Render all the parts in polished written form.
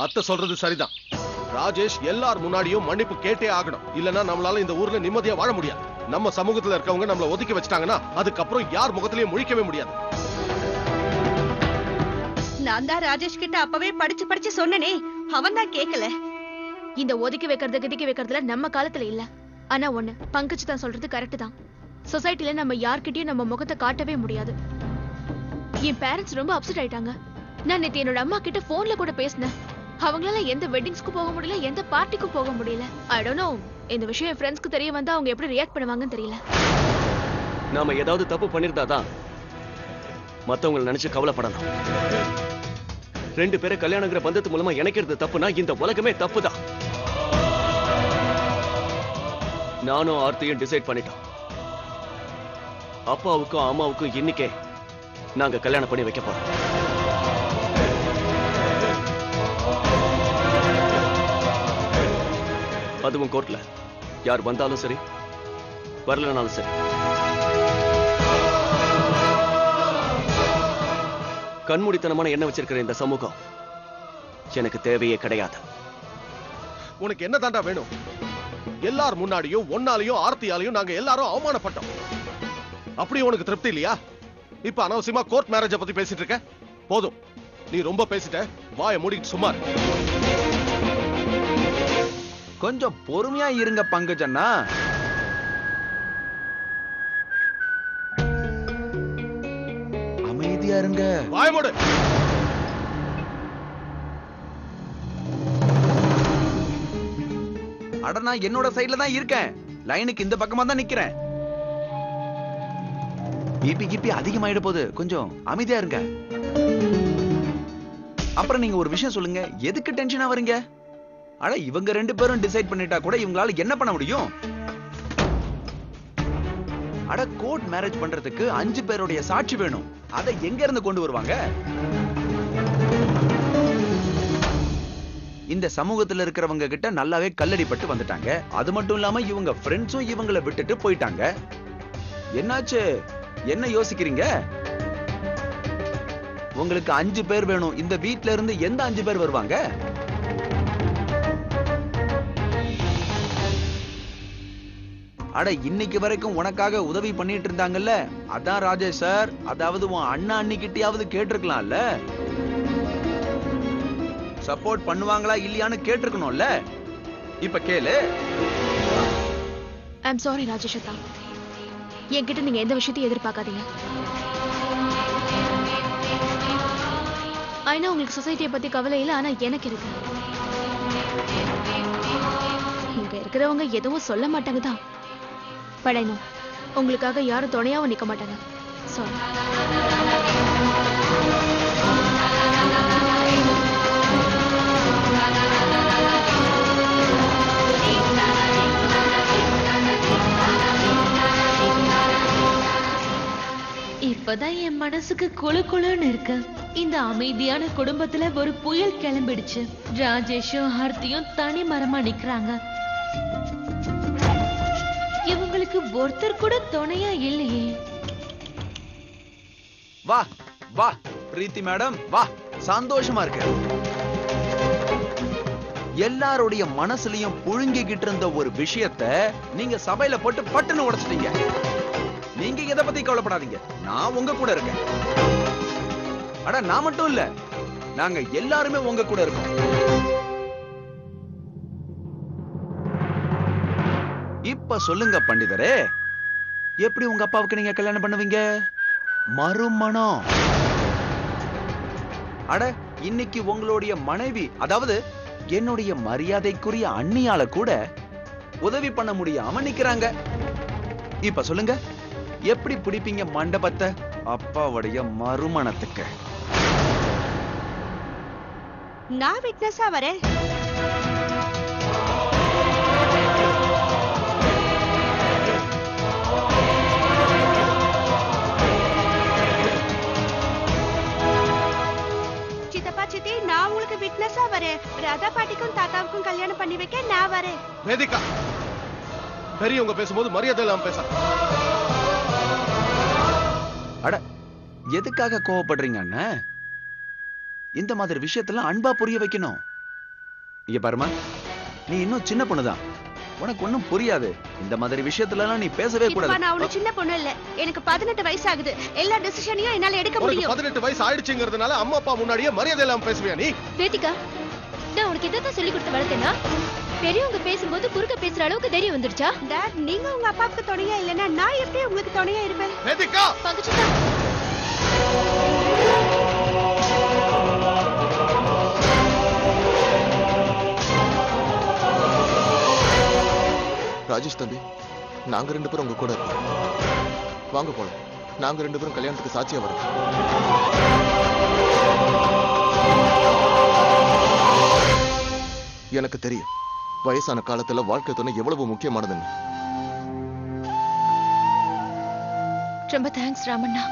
அத்தை சொல்றது சரிதான். ராஜேஷ் எல்லார் முன்னாடியும் மன்னிப்பு கேட்டே ஆகணும். இல்லனா நம்மளால இந்த ஊர்ல நிம்மதியா வாழ முடியாது. நம்ம சமூகத்துல இருக்கவங்க நம்மள ஒதுக்கி வச்சிட்டாங்கன்னா அதுக்கப்புறம் யார் முகத்திலயும் முழிக்கவே முடியாது. நான் தான் ராஜேஷ் கிட்ட அப்பவே படிச்சு சொன்னனே, அவன் தான் கேட்கல. இந்த ஒதுக்கி வைக்கிறது கிதிக்கி வைக்கிறதுல நம்ம காலத்துல இல்ல. ஆனா ஒண்ணு பங்கஜ் தான் சொல்றது கரெக்ட் தான். சொசைட்டில நம்ம யார்கிட்டயும் நம்ம முகத்தை காட்டவே முடியாது. என் பேரண்ட்ஸ் ரொம்ப அப்செட் ஆயிட்டாங்க. நான் நேத்து என்னோட அம்மா கிட்ட போன்ல கூட பேசினேன். அவங்களால எந்த வெட்டிங்ஸ்க்கும் போக முடியல, எந்த பார்ட்டிக்கும் போக முடியல. ஐ டோன்ட் நோ இந்த விஷயம் என் ஃப்ரெண்ட்ஸ்க்கு தெரிய வந்தா அவங்க எப்படி ரியாக்ட் பண்ணுவாங்கன்னு தெரியல. நாம ஏதாவது தப்பு பண்ணிருந்தாதான் மத்தவங்களை நினைச்சு கவலைப்படணும். 2 பேரை கல்யாணங்கிற பந்தத்து மூலமா இணைக்கிறது தப்புனா இந்த உலகமே தப்புதான். நானும் ஆர்த்தியும் டிசைட் பண்ணிட்டோம். அப்பாவுக்கும் அம்மாவுக்கும் இன்னைக்கே நாங்க கல்யாணம் பண்ணி வைக்க போறோம். அதுவும் கோர்ட்ல. யார் வந்தாலும் சரி, வரலனாலும் சரி. கண்மூடித்தனமான எண்ணம் வச்சிருக்கிற இந்த சமூகம் எனக்கு தேவையே கிடையாது. உனக்கு என்ன தாண்டா வேணும்? எல்லார் முன்னாடியும் ஒன்னாலையும் ஆர்த்தியாலையும் நாங்க எல்லாரும் அவமானப்பட்டோம். அப்படி உனக்கு திருப்தி இல்லையா? இப்ப அனாவசியமா கோர்ட் மேரேஜ பத்தி பேசிட்டு இருக்க. போதும், நீ ரொம்ப பேசிட்ட. வாயை மூடிட்டு சும்மா இரு. கொஞ்சம் பொறுமையா இருங்க பங்கஜண்ணா. அமைதியா இருங்க. வாயை மூடு. அட நான் என்னோட சைடுல தான் இருக்கேன். லைனுக்கு இந்த பக்கமா தான் நிக்கிறேன். பிபி அதிகமாயிட போகுது. கொஞ்சம் அமைதியா இருங்க. அப்புறம் நீங்க ஒரு விஷயம் சொல்லுங்க, எதுக்கு டென்ஷனா வரீங்க? அட இவங்க 2 பேரும் டிசைட் பண்ணிட்டா கூட இவங்களால என்ன பண்ண முடியும்? அட கோர்ட் மேரேஜ் பண்றதுக்கு 5 பேருடைய சாட்சி வேணும். அதை எங்க இருந்து கொண்டு வருவாங்க? இந்த சமூகத்துல இருக்கிறவங்க கிட்ட நல்லாவே கல்லடிப்பட்டு வந்துட்டாங்க. அது மட்டும் இல்லாம இவங்க ஃப்ரெண்ட்ஸும் இவங்களை விட்டுட்டு போயிட்டாங்க. என்னாச்சு? என்ன யோசிக்கிறீங்க? உங்களுக்கு 5 பேர் வேணும். இந்த வீட்ல இருந்து எந்த 5 பேர் வருவாங்க? அட இன்னைக்கு வரைக்கும் உனக்காக உதவி பண்ணிட்டு இருந்தாங்கல்ல, அதான் ராஜேஷ் சார். அதாவது உன் அண்ணா அண்ணிக்கிட்டயாவது கேட்டிருக்கலாம்ல. சப்போர்ட் பண்ணுவாங்களா இல்லையான்னு கேட்டிருக்கணும்ல. இப்ப கேளு. ஐ அம் சாரி ராஜேஷ் அத்தா. என்கிட்ட நீங்க எந்த விஷயத்தையும் எதிர்பார்க்காதீங்க. ஐநா உங்களுக்கு சொசைட்டியை பத்தி கவலை இல்லை, ஆனா எனக்கு இருக்கு. இங்க இருக்கிறவங்க எதுவும் சொல்ல மாட்டாங்க தான். படையணும் உங்களுக்காக யாரும் துணையாவும் நிக்க மாட்டாங்க. சாரி. இப்பதான் என் மனசுக்கு குளு குளுன்னு இருக்கு. இந்த அமைதியான குடும்பத்துல ஒரு புயல் கிளம்பிடுச்சு. ராஜேஷும் ஆர்த்தியும் தனி மரமா நிக்கிறாங்க. இவங்களுக்கு ஒருத்தர் கூட துணையா இல்லையே. வா வா பிரீத்தி மேடம், வா. சந்தோஷமா இருக்கு. எல்லாருடைய மனசுலயும் புழுங்கிக்கிட்டு இருந்த ஒரு விஷயத்த நீங்க சபையில போட்டு பட்டுன்னு உடைச்சிட்டீங்க. நீங்க எதை பத்தி கவலைப்படாதீங்க, நான் உங்க கூட இருக்கேன். அட நான் மட்டும் இல்ல, நாங்க எல்லாருமே உங்க கூட இருக்கோம். இப்ப சொல்லுங்க பண்டிதரே, எப்படி உங்க அப்பாவுக்கு நீங்க கல்யாணம் பண்ணுவீங்க? மறுமணம். அட இன்னைக்கு உங்களுடைய மனைவி, அதாவது என்னுடைய மரியாதைக்குரிய அண்ணியால கூட உதவி பண்ண முடியாம நிக்கிறாங்க. இப்ப சொல்லுங்க, எப்படி பிடிப்பீங்க மண்டபத்தை அப்பாவுடைய மறுமணத்துக்கு? நான் விட்னஸா வரேன். சித்தப்பா சித்தி, நான் உங்களுக்கு விட்னஸா வரேன். ராதா பாட்டிக்கும் தாத்தாவுக்கும் கல்யாணம் பண்ணி வைக்க நான் வரேன். வேதிகா, பெரியவங்க பேசும்போது மரியாதை இல்லாம பேச. அட எதுக்காக கோவப்படுறீங்க அண்ணா? இந்த மாதிரி விஷயத்தெல்லாம் அன்பா புரிய வைக்கணும். இங்க பாருமா, நீ இன்னும் சின்ன பொண்ணுதான், உனக்கு ஒண்ணும் புரியாது. இந்த மாதிரி விஷயத்துல எல்லாம் நீ பேசவே கூடாது. நான் ஒண்ணு சின்ன பொண்ணு இல்ல, எனக்கு 18 வயசு ஆகுது. எல்லா டிசிஷனையும் என்னால எடுக்க உனக்கு முடியும். 18 வயசு ஆயிடுச்சுங்கிறதுனால அம்மா அப்பா முன்னாடியே மரியாதை இல்லாம பேசுவியா நீ? வேதிகா, நான் உனக்கு எதாவது சொல்லி கொடுத்து வளர்த்தேனா? பெரியவங்க பேசும்போது குறுக்க பேசுற அளவுக்கு தைரியம் வந்துருச்சா? டாட், நீங்க உங்க அப்பாவுக்கு துணையா இல்லனா நான் எப்படி உங்களுக்கு துணையா இருப்பேன்? வேதிகா, பங்குச்சிதா, ராஜேஷ் தம்பி, நாங்க 2 பேரும் உங்க கூட இருக்கோம். வாங்க போலாம். நாங்க 2 பேரும் கல்யாணத்துக்கு சாட்சியா வரோம். எனக்கு தெரியும் வயசான காலத்துல வாழ்க்கை துணை எவ்வளவு முக்கியமானதுன்னு. ரொம்ப தேங்க்ஸ் ராமண்ணா.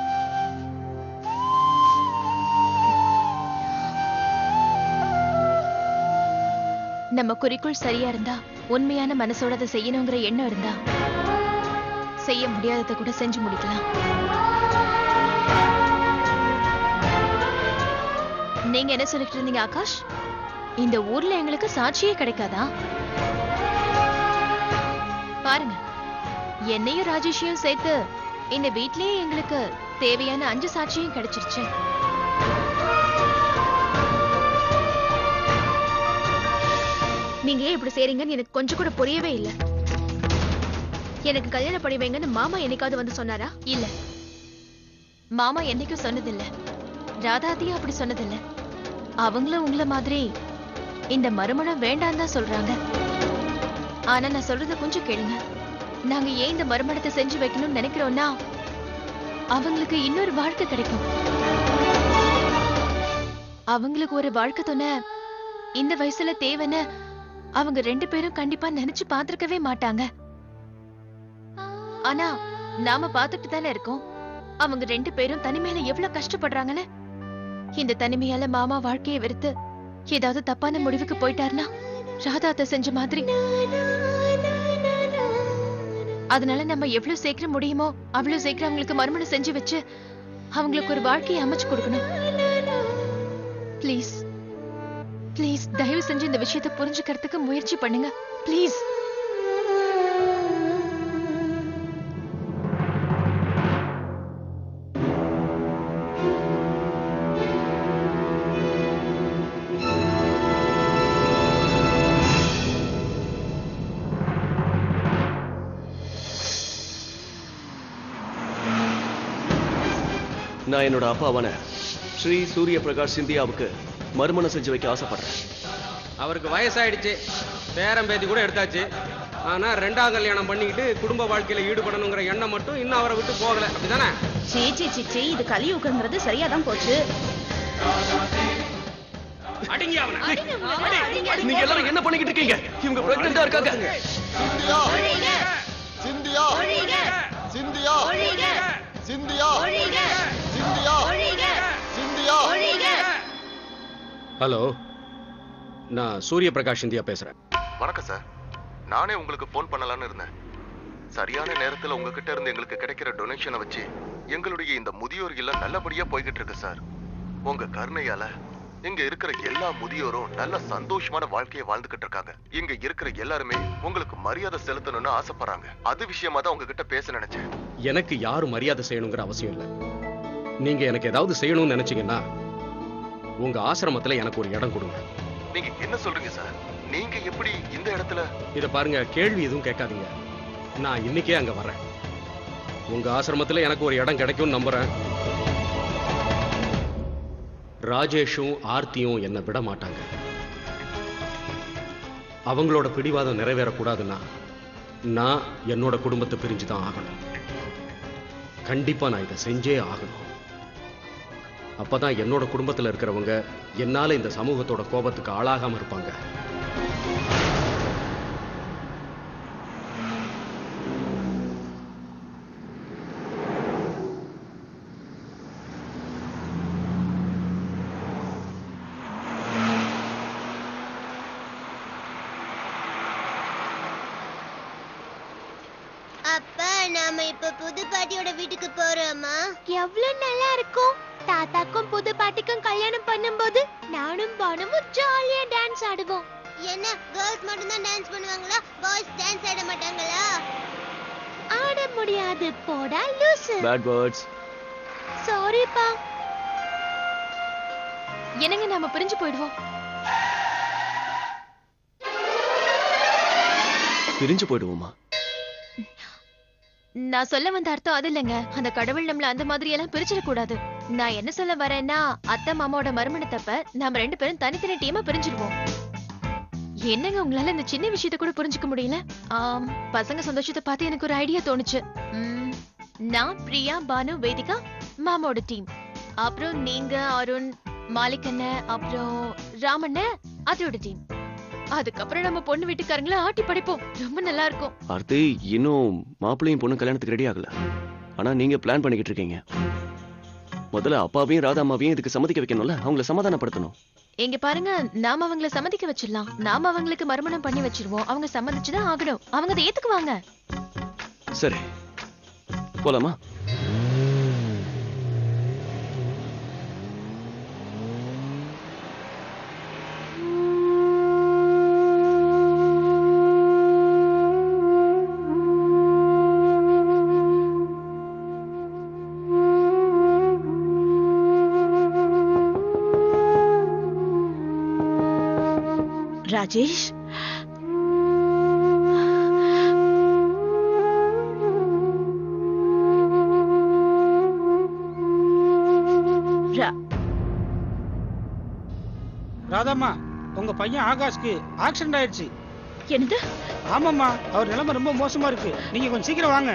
நம்ம குறிக்கோள் சரியா இருந்தா, உண்மையான மனசோட அதை செய்யணுங்கிற எண்ணம் இருந்தா, செய்ய முடியாததை கூட செஞ்சு முடிக்கலாம். நீங்க என்ன சொல்லிட்டு இருந்தீங்க ஆகாஷ்? இந்த ஊர்ல எங்களுக்கு சாட்சியே கிடைக்காதா? பாருங்க, என்னையும் ராஜேஷையும் சேர்த்து இந்த வீட்லயே எங்களுக்கு தேவையான 5 சாட்சியும் கிடைச்சிருச்சு. நீங்க ஏன் இப்படி செய்றீங்கன்னு எனக்கு கொஞ்சம் கூட புரியவே இல்ல. எனக்கு கல்யாணம் பண்ணி வைங்கன்னு மாமா என்னைக்காவது வந்து சொன்னாரா? இல்ல, மாமா என்னைக்கும் சொன்னதில்ல. ராதாத்தையும் அப்படி சொன்னதில்ல. அவங்களும் உங்கள மாதிரி இந்த மறுமணம் வேண்டாம் தான் சொல்றாங்க. ஆனா நான் சொல்றத கொஞ்சம் கேளுங்க. நாங்க ஏன் இந்த மறுமணத்தை செஞ்சு வைக்கணும்னு நினைக்கிறோம்னா, அவங்களுக்கு இன்னொரு வாழ்க்கை கிடைக்கும். அவங்களுக்கு ஒரு வாழ்க்கை துணை இந்த வயசுல தேவைன்னு அவங்க 2 பேரும் கண்டிப்பா நினைச்சு பார்த்திருக்கவே மாட்டாங்க. ஆனா நாம பார்த்துட்டு தானே இருக்கோம் அவங்க 2 பேரும் தனிமையில எவ்வளவு கஷ்டப்படுறாங்கன்னு. இந்த தனிமையால மாமா வாழ்க்கையை வெறுத்து ஏதாவது தப்பான முடிவுக்கு போயிட்டாருன்னா, ராதாத்தை செஞ்ச மாதிரி. அதனால நம்ம எவ்வளவு சீக்கிரம் முடியுமோ அவ்வளவு சீக்கிரம் அவங்களுக்கு மறுமணம் செஞ்சு வச்சு அவங்களுக்கு ஒரு வாழ்க்கையை அமைச்சு கொடுக்கணும். ப்ளீஸ் ப்ளீஸ், தயவு செஞ்சு இந்த விஷயத்தை புரிஞ்சுக்கிறதுக்கு முயற்சி பண்ணுங்க ப்ளீஸ். நான் என்னோட அப்பாவான ஸ்ரீ சூரிய பிரகாஷ் சிந்தியாவுக்கு மறுமணம் செஞ்சு வைக்க ஆசைப்படுறேன். அவருக்கு வயசாயிடுச்சு, பேரம் பேத்தி கூட எடுத்தாச்சு. ஆனா 2ஆம் கல்யாணம் பண்ணிக்கிட்டு குடும்ப வாழ்க்கையில ஈடுபடணுங்கிற எண்ணம் மட்டும் இன்னும் அவரை விட்டு போகல. அப்படிதானே? சீ, இது கலியுகங்கிறது சரியாதான் போச்சு. அடிங்க அவனை. நீங்க எல்லாரும் என்ன பண்ணிக்கிட்டு இருக்கீங்க? இவங்க பிரெக்னன்ட்டா இருக்காங்க. சிந்தியா, சிந்தியா, சிந்தியா, சிந்தியா, சிந்தியா. ஹலோ, நான் சூரிய பிரகாஷ் இந்தியா பேசுறேன். வணக்கம் சார். நானே உங்களுக்கு போன் பண்ணலாம்னு இருந்தேன். சரியான நேரத்துல உங்ககிட்ட இருந்து எங்களுக்கு கிடைக்கிற டொனேஷனை வச்சு எங்களுடைய இந்த முதியோர் இல்லம் நல்லபடியா போய்கிட்டு இருக்கு சார். உங்க கருணையால இங்க இருக்கிற எல்லா முதியோரும் நல்ல சந்தோஷமான வாழ்க்கையை வாழ்ந்துகிட்டு இருக்காங்க. இங்க இருக்கிற எல்லாருமே உங்களுக்கு மரியாதை செலுத்தணும்னு ஆசைப்படுறாங்க. அது விஷயமா தான் உங்ககிட்ட பேச நினைச்சேன். எனக்கு யாரும் மரியாதை செய்யணுங்கிற அவசியம் இல்லை. நீங்க எனக்கு ஏதாவது செய்யணும்னு நினைச்சீங்கன்னா உங்க ஆசிரமத்துல எனக்கு ஒரு இடம் கொடுங்க. நீங்க என்ன சொல்றீங்க சார்? நீங்க எப்படி இந்த இடத்துல? இத பாருங்க, கேள்வி எதுவும் கேட்காதீங்க. நான் இன்னைக்கே அங்க வர்றேன். உங்க ஆசிரமத்துல எனக்கு ஒரு இடம் கிடைக்கும்னு நம்புறேன். ராஜேஷும் ஆர்த்தியும் என்னை விட மாட்டாங்க. அவங்களோட பிடிவாதம் நிறைவேறக்கூடாதுன்னா நான் என்னோட குடும்பத்தை பிரிஞ்சுதான் ஆகணும். கண்டிப்பா நான் இதை செஞ்சே ஆகணும். அப்பதான் என்னோட குடும்பத்துல இருக்கிறவங்க என்னால இந்த சமூகத்தோட கோபத்துக்கு ஆளாகாம இருப்பாங்க. அப்பா, நாம இப்ப புது பாட்டியோட வீட்டுக்கு போறோமா? எவ்வளவு நல்லா இருக்கும். தாத்தாக்கும் புது பாட்டிக்கும் கல்யாணம் பண்ணும்போது நானும் பானுவும் ஜாலியா டான்ஸ் ஆடுவோம். என்ன கேர்ள்ஸ் மட்டும் தான் டான்ஸ் பண்ணுவாங்களா? பாய்ஸ் டான்ஸ் ஆட மாட்டாங்களா? ஆட முடியாது போடா லூசு. Bad words. சாரிப்பா. என்னங்க நாம பிரிஞ்சு போயிடுவோம். பிரிஞ்சு போயிடுவோமா? நான் சொல்ல வந்த அர்த்தம் அது இல்லைங்க. அந்த கடவுள் நம்மள அந்த மாதிரி எல்லாம் பிரிச்சிட கூடாது. நான் என்ன சொல்ல வரேன்னா, அத்தை மாமாவோட மறுமணத்தப்ப நாம 2 பேரும் தனித்தனி டீமா பிரிஞ்சிடுவோம். என்னங்க உங்களால இந்த சின்ன விஷயத்த கூட புரிஞ்சுக்க முடியல? பசங்க சந்தோஷத்தை பார்த்து எனக்கு ஒரு ஐடியா தோணுச்சு. நான், பிரியா, பானு, வேதிகா மாமாவோட டீம். அப்புறம் நீங்க, அருண், மாலிகண்ண, அப்புறம் ராமண்ண அதோட டீம். அதுக்கப்புறம் நம்ம பொண்ணு வீட்டுக்காரங்கள ஆட்டி படைப்போம். ரொம்ப நல்லா இருக்கும். ஆர்த்தி, இன்னும் மாப்பிள்ளையும் பொண்ணு கல்யாணத்துக்கு ரெடி ஆகல. ஆனா நீங்க பிளான் பண்ணிக்கிட்டு இருக்கீங்க. முதல்ல அப்பாவையும் ராதா அம்மாவையும் இதுக்கு சம்மதிக்க வைக்கணும்ல. அவங்கள சமாதானப்படுத்தணும். எங்க பாருங்க, நாம அவங்கள சம்மதிக்க வச்சிடலாம். நாம அவங்களுக்கு மறுமணம் பண்ணி வச்சிருவோம். அவங்க சம்மதிச்சுதான் ஆகணும். அவங்க அதை ஏத்துக்குவாங்க. சரி, போலாமா? ராஜேஷ், ராதாம்மா, உங்க பையன் ஆகாஷ்க்கு ஆக்சிடென்ட் ஆயிடுச்சு. என்னது? ஆமாம்மா, அவர் நிலைமை ரொம்ப மோசமா இருக்கு. நீங்க கொஞ்சம் சீக்கிரம் வாங்க.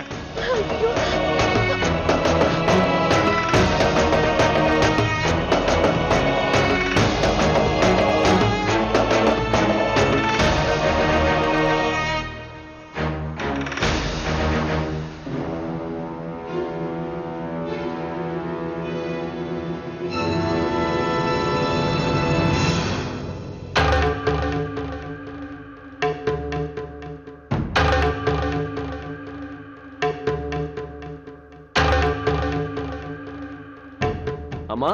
அம்மா,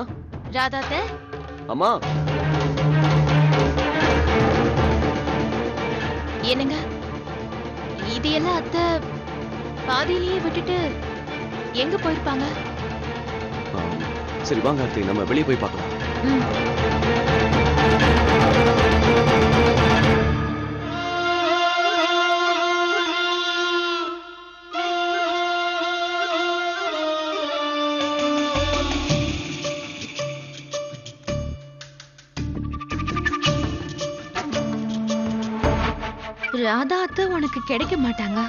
ராதாத்த, அம்மா. என்னங்க இது எல்லாம் அத்தை பாதியிலேயே விட்டுட்டு எங்க போயிருப்பாங்க? சரி வாங்க ஆர்த்தி, நம்ம வெளியே போய் பார்க்கலாம். ராதா அத்தை உனக்கு கிடைக்க மாட்டாங்க.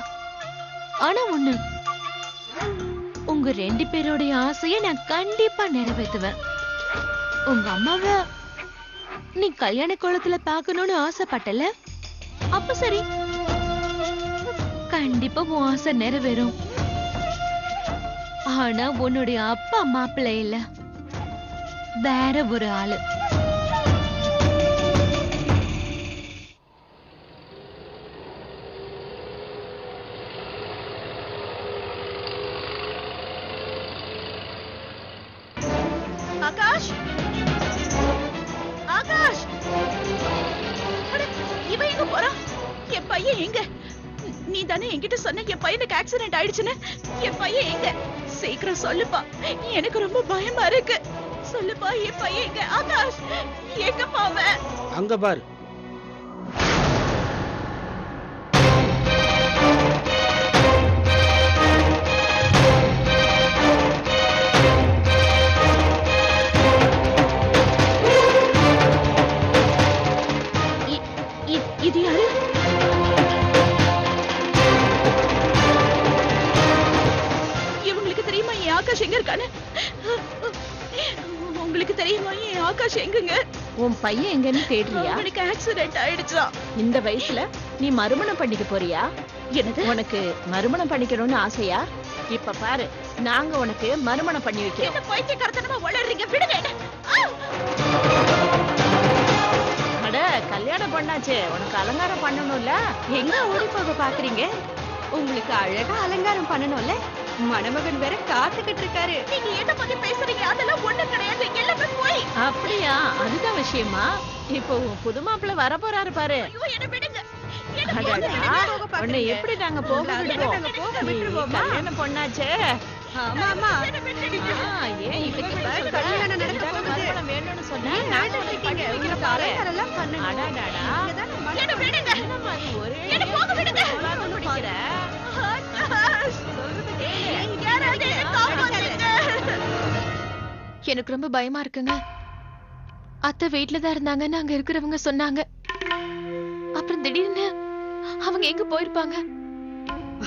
ஆனா ஒண்ணு, உங்க 2 பேரோடைய ஆசையை நான் கண்டிப்பா நிறைவேற்றுவேன். உங்க அம்மாவை நீ கல்யாண கோலத்துல பார்க்கணும்னு ஆசைப்பட்டல, அப்ப சரி, கண்டிப்பா உன் ஆசை நிறைவேறும். ஆனா உன்னுடைய அப்பா மாப்பிள்ளை இல்ல, வேற ஒரு ஆளு. ஆகாஷ், ஆகாஷ், அட, இவன் எங்க போறான்? என் பையன் எங்க? நீ தானே என்கிட்ட சொன்ன என் பையனுக்கு ஆக்சிடென்ட் ஆயிடுச்சுன்னு. என் பையன் எங்க? சீக்கிரம் சொல்லுப்பா, எனக்கு ரொம்ப பயமா இருக்கு. சொல்லுப்பா, என் பையன் எங்க? ஆகாஷ், எங்கப்பா அவன்? அங்க பாரு. இது யாரு? இவங்களுக்கு தெரியுமா என் ஆகாஷ் எங்க இருக்கானு? உங்களுக்கு தெரியுமா என் ஆகாஷ் எங்கங்க? உன் பையன் எங்கன்னு தேடுறியா? அவனுக்கு ஆக்சிடென்ட் ஆயிடுச்சா? இந்த வயசுல நீ மறுமணம் பண்ணிக்க போறியா? என்னது? உனக்கு மறுமணம் பண்ணிக்கணும்னு ஆசையா? இப்ப பாரு, நாங்க உனக்கு மறுமணம் பண்ணி வைக்கிறோம். என்ன பைத்தியக்காரத்தனமா வளர்றீங்க? விடுங்க என்ன. அட, கல்யாணம் பண்ணாச்சு, உனக்கு அலங்காரம் பண்ணணும்ல? எங்க ஓடி போக பாக்குறீங்க? உங்களுக்கு அழகா அலங்காரம் பண்ணணும்ல? மணமகன் வேற காத்துக்கிட்டு இருக்காரு. நீங்க என்ன பத்தி பேசுறீங்க? அதெல்லாம் ஒண்ணு கிடையாது, எல்லாமே போய். அப்படியா? அதுதான் விஷயமா? இப்போ உன் புது மாப்பிள்ளை வர போறாரு பாரு. என்ன விடுங்க. அடடா, உன்னை எப்படி நாங்க போக விடுவோம்? நீ கல்யாணம் பொண்ணாச்சே. ஆமா ஆமா. ஏன் இதுக்கு இப்ப கல்யாணம் நடக்க போகுது. மறுமணம் வேணும்னு சொன்னா நான் உனக்கு பண்ணி வைக்கிறேன் பாரு. அடடடா. என்ன விடுங்க. என்னம்மா நீ ஒரே என்ன போக விடுங்க. போலான்னு பிடிக்கிற? சொல்றது கேளு. யாராவது என்ன காப்பாத்துங்க. எனக்கு ரொம்ப பயமா இருக்குங்க. அத்தை வீட்ல தான் இருந்தாங்கன்னு அங்க இருக்கிறவங்க சொன்னாங்க. அப்புறம் திடீர்னு அவங்க எங்க போயிருப்பாங்க?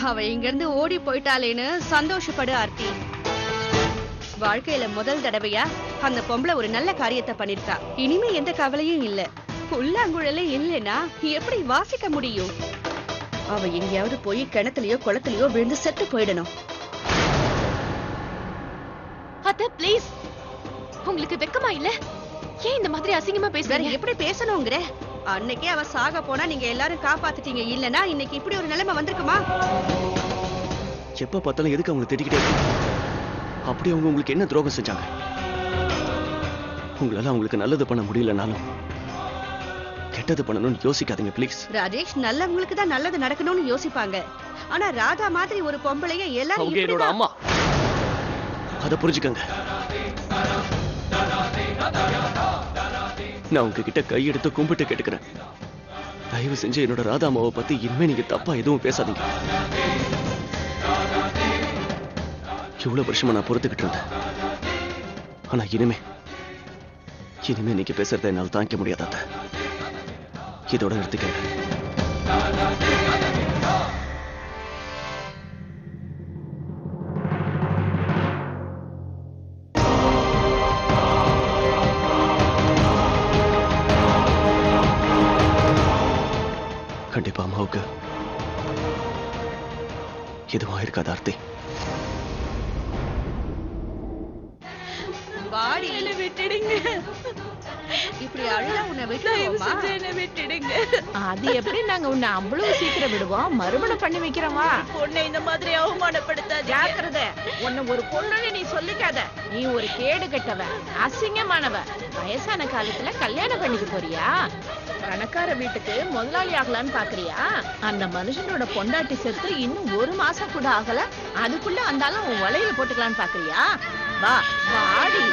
அவ இங்க இருந்து ஓடி போயிட்டாளேன்னு சந்தோஷப்படு ஆர்த்தி. வாழ்க்கையில முதல் தடவையா அந்த பொம்பளை ஒரு நல்ல காரியத்தை பண்ணிருக்கா. இனிமே எந்த கவலையும் இல்ல. புல்லாங்குழலே இல்லைன்னா எப்படி வாசிக்க முடியும்? அவ எங்கேயாவது போய் கிணத்துலயோ குளத்துலயோ விழுந்து செத்து போயிடணும். அத்தை ப்ளீஸ், உங்களுக்கு வெக்கமா இல்ல? ஏன் இந்த மாதிரி அசிங்கமா வேற பேசுறீங்க? எப்படி பேசணுங்கிற? அன்னைக்கே அவ சாக போனா நீங்க எல்லாரும் காப்பாத்திட்டீங்க. இல்லனா இன்னைக்கு இப்படி ஒரு நிலைமை வந்திருக்குமா? எப்ப பார்த்தாலும் எதுக்கு அவங்க திட்டிக்கிட்டே இருக்கு? அப்படி அவங்க உங்களுக்கு என்ன துரோகம் செஞ்சாங்க? உங்களால அவங்களுக்கு நல்லது பண்ண முடியலனாலும் கெட்டது பண்ணணும்னு யோசிக்காதீங்க ப்ளீஸ். ராஜேஷ், நல்லவங்களுக்கு தான் நல்லது நடக்கணும்னு யோசிப்பாங்க. ஆனா ராதா மாதிரி ஒரு பொம்பளைய எல்லாரும் அவங்க என்னோட இப்படிதான். அம்மா, அத புரிஞ்சுக்கங்க. நான் உங்ககிட்ட கையெடுத்து கும்பிட்டு கேட்டுக்கிறேன், தயவு செஞ்சு என்னோட ராதா அம்மாவை பத்தி இனிமே நீங்க தப்பா எதுவும் பேசாதீங்க. இவ்வளவு வருஷமா நான் பொறுத்துக்கிட்டு இருந்தேன். ஆனா இனிமே நீங்க பேசுறதை என்னால் தாங்கிக்க முடியாத. இதோட நிறுத்திக்கங்க. கண்டிப்பா அம்மாவுக்கு எதுவும் இருக்காது ஆர்த்தி. வாடி, விட்டுடுங்க. இப்படி அழுதா உன்னை விட்டுடுவோமா? அது எப்படி நாங்க உன்னை அவ்வளவு சீக்கிரம் விடுவோம்? மறுமணம் பண்ணி வைக்கிறவா? பொண்ணை இந்த மாதிரி அவமானப்படுத்த ஜாக்கிரதை. உன்னை ஒரு பொண்ணுன்னு நீ சொல்லிக்காத. நீ ஒரு கேடு கெட்டவ, அசிங்கமானவ. வயசான காலத்துல கல்யாணம் பண்ணிக்க போறியா? பணக்கார வீட்டுக்கு முதலாளி ஆகலான்னு பாக்குறியா? அந்த மனுஷனோட பொண்டாட்டி செத்து இன்னும் 1 மாசம் கூட ஆகல, அதுக்குள்ள அந்தாலும் உன் வலையில போட்டுக்கலான்னு பாக்குறியா? வா வாடி.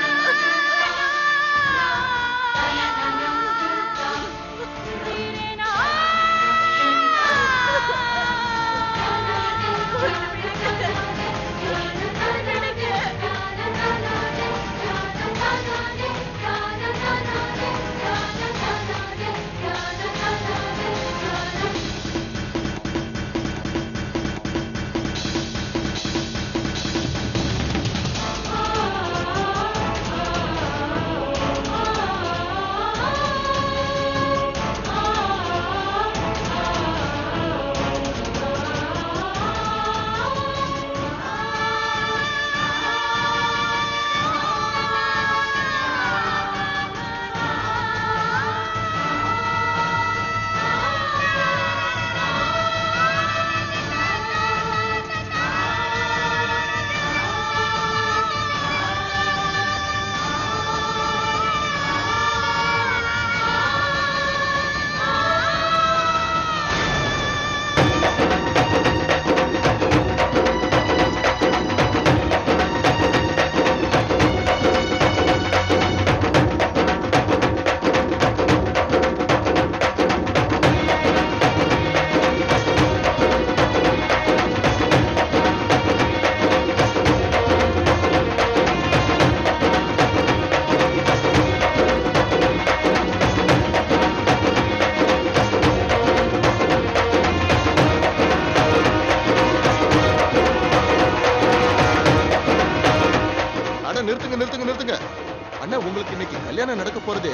நிறுத்துங்க. அண்ணா, உங்களுக்கு இன்னைக்கு கல்யாணம் நடக்க போறது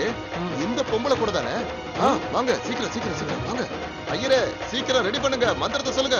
இந்த பொம்பளை கூட தானே? வாங்க, சீக்கிரம் வாங்க. ஐயரே, சீக்கிரம் ரெடி பண்ணுங்க, மந்திரத்தை சொல்லுங்க.